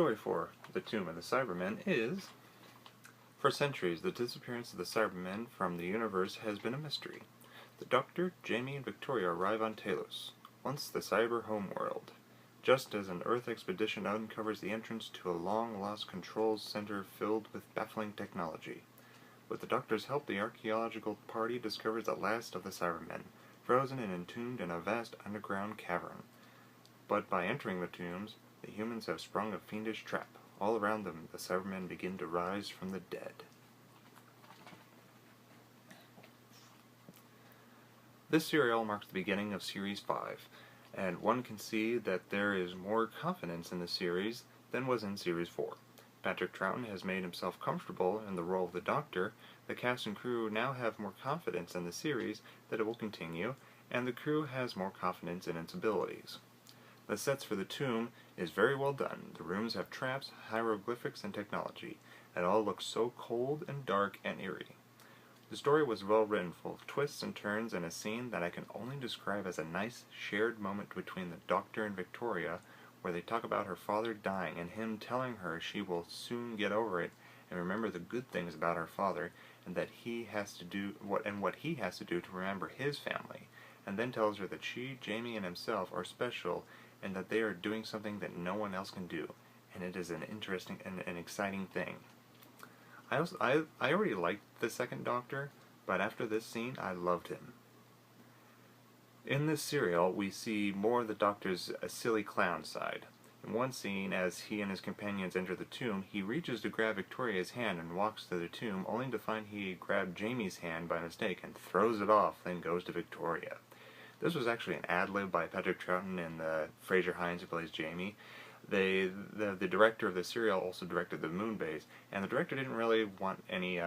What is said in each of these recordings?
story for The Tomb of the Cybermen is, for centuries, the disappearance of the Cybermen from the universe has been a mystery. The Doctor, Jamie, and Victoria arrive on Talos, once the cyber homeworld, just as an Earth expedition uncovers the entrance to a long-lost controls center filled with baffling technology. With the Doctor's help, the archaeological party discovers the last of the Cybermen, frozen and entombed in a vast underground cavern. But by entering the tombs, the humans have sprung a fiendish trap. All around them, the Cybermen begin to rise from the dead. This serial marks the beginning of Series 5, and one can see that there is more confidence in the series than was in Series 4. Patrick Troughton has made himself comfortable in the role of the Doctor. The cast and crew now have more confidence in the series that it will continue, and the crew has more confidence in its abilities. The sets for the tomb is very well done. The rooms have traps, hieroglyphics, and technology. It all looks so cold and dark and eerie. The story was well written, full of twists and turns, and a scene that I can only describe as a nice shared moment between the Doctor and Victoria, where they talk about her father dying and him telling her she will soon get over it and remember the good things about her father, and that he has to do what he has to do to remember his family, and then tells her that she, Jamie, and himself are special, and that they are doing something that no one else can do, and it is an interesting and an exciting thing. I already liked the second Doctor, but after this scene, I loved him. In this serial, we see more of the Doctor's silly clown side. In one scene, as he and his companions enter the tomb, he reaches to grab Victoria's hand and walks to the tomb, only to find he grabbed Jamie's hand by mistake and throws it off, then goes to Victoria. This was actually an ad-lib by Patrick Troughton and Fraser Hines, who plays Jamie. The director of the serial also directed the moon base, and the director didn't really want any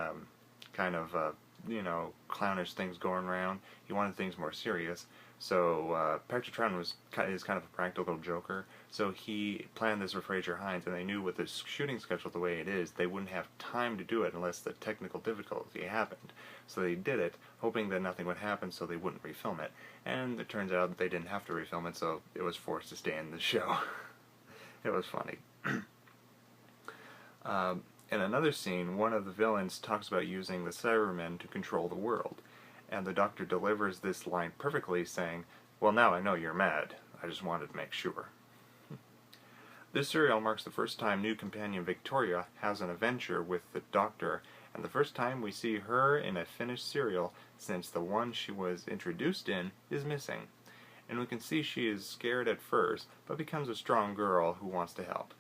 clownish things going around. He wanted things more serious. So Patrick Troughton is kind of a practical joker, so he planned this with Fraser Hines, and they knew with the shooting schedule the way it is, they wouldn't have time to do it unless the technical difficulty happened. So they did it, hoping that nothing would happen so they wouldn't refilm it. And it turns out they didn't have to refilm it, so it was forced to stay in the show. It was funny. In another scene, one of the villains talks about using the Cybermen to control the world, and the Doctor delivers this line perfectly, saying, "Well, now I know you're mad. I just wanted to make sure." This serial marks the first time new companion Victoria has an adventure with the Doctor, and the first time we see her in a finished serial since the one she was introduced in is missing. And we can see she is scared at first, but becomes a strong girl who wants to help.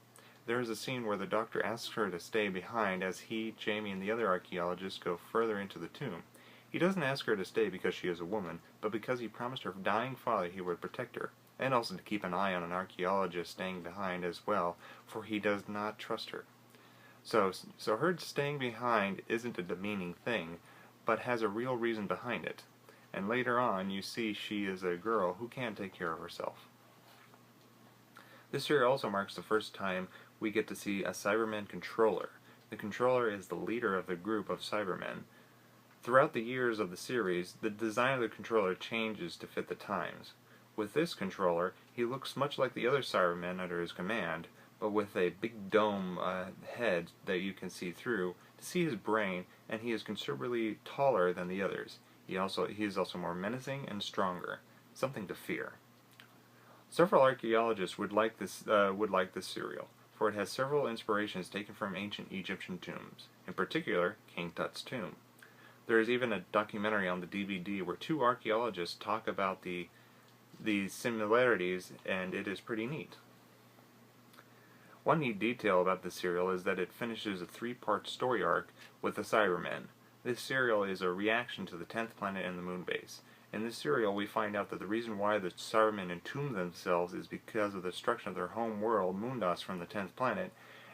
There is a scene where the Doctor asks her to stay behind as he, Jamie, and the other archaeologists go further into the tomb. He doesn't ask her to stay because she is a woman, but because he promised her dying father he would protect her, and also to keep an eye on an archaeologist staying behind as well, for he does not trust her. So her staying behind isn't a demeaning thing, but has a real reason behind it. And later on, you see she is a girl who can take care of herself. This serial also marks the first time we get to see a Cybermen controller. The controller is the leader of the group of Cybermen. Throughout the years of the series, the design of the controller changes to fit the times. With this controller, he looks much like the other Cybermen under his command, but with a big dome head that you can see through to see his brain, and he is considerably taller than the others. He is also more menacing and stronger, something to fear. Several archaeologists would like this serial, for it has several inspirations taken from ancient Egyptian tombs, in particular King Tut's tomb. There is even a documentary on the DVD where two archaeologists talk about the similarities, and it is pretty neat. One neat detail about this serial is that it finishes a 3-part story arc with the Cybermen. This serial is a reaction to the 10th planet and the moon base. In this serial, we find out that the reason why the Cybermen entomb themselves is because of the destruction of their home world, Moondos, from the 10th planet,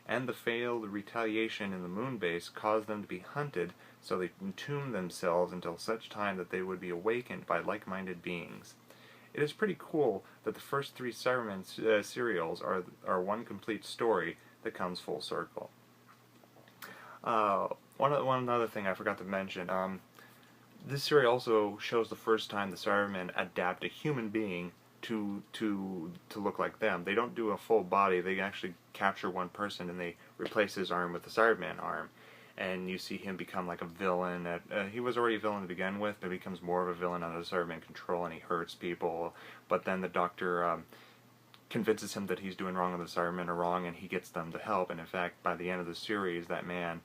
and the failed retaliation in the moon base caused them to be hunted, so they entomb themselves until such time that they would be awakened by like-minded beings. It is pretty cool that the first 3 Cybermen serials are one complete story that comes full circle. One other thing I forgot to mention, this serial also shows the first time the Cybermen adapt a human being to look like them. They don't do a full body. They actually capture one person and they replace his arm with the Cyberman arm. And you see him become like a villain. He was already a villain to begin with, but becomes more of a villain under the Cyberman control, and he hurts people. But then the Doctor convinces him that he's doing wrong and the Cybermen are wrong, and he gets them to help. And in fact, by the end of the series, that man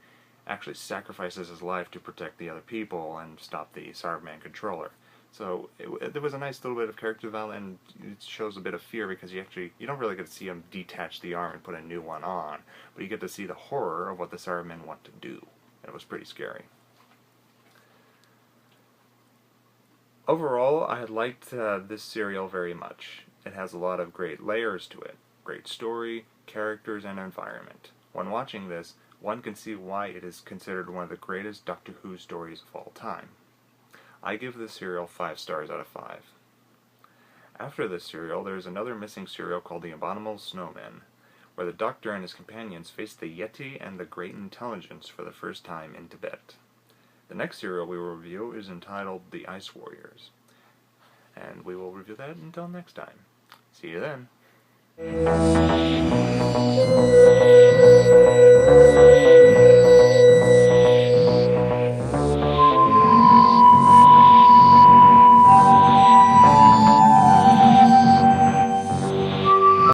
actually sacrifices his life to protect the other people and stop the Cyberman controller. So there was a nice little bit of character development, and it shows a bit of fear because you don't really get to see him detach the arm and put a new one on, but you get to see the horror of what the Cybermen want to do. And it was pretty scary. Overall, I liked this serial very much. It has a lot of great layers to it. Great story, characters, and environment. When watching this, one can see why it is considered one of the greatest Doctor Who stories of all time. I give this serial 5 stars out of 5. After this serial, there is another missing serial called The Abominable Snowmen, where the Doctor and his companions face the Yeti and the Great Intelligence for the first time in Tibet. The next serial we will review is entitled The Ice Warriors, and we will review that until next time. See you then.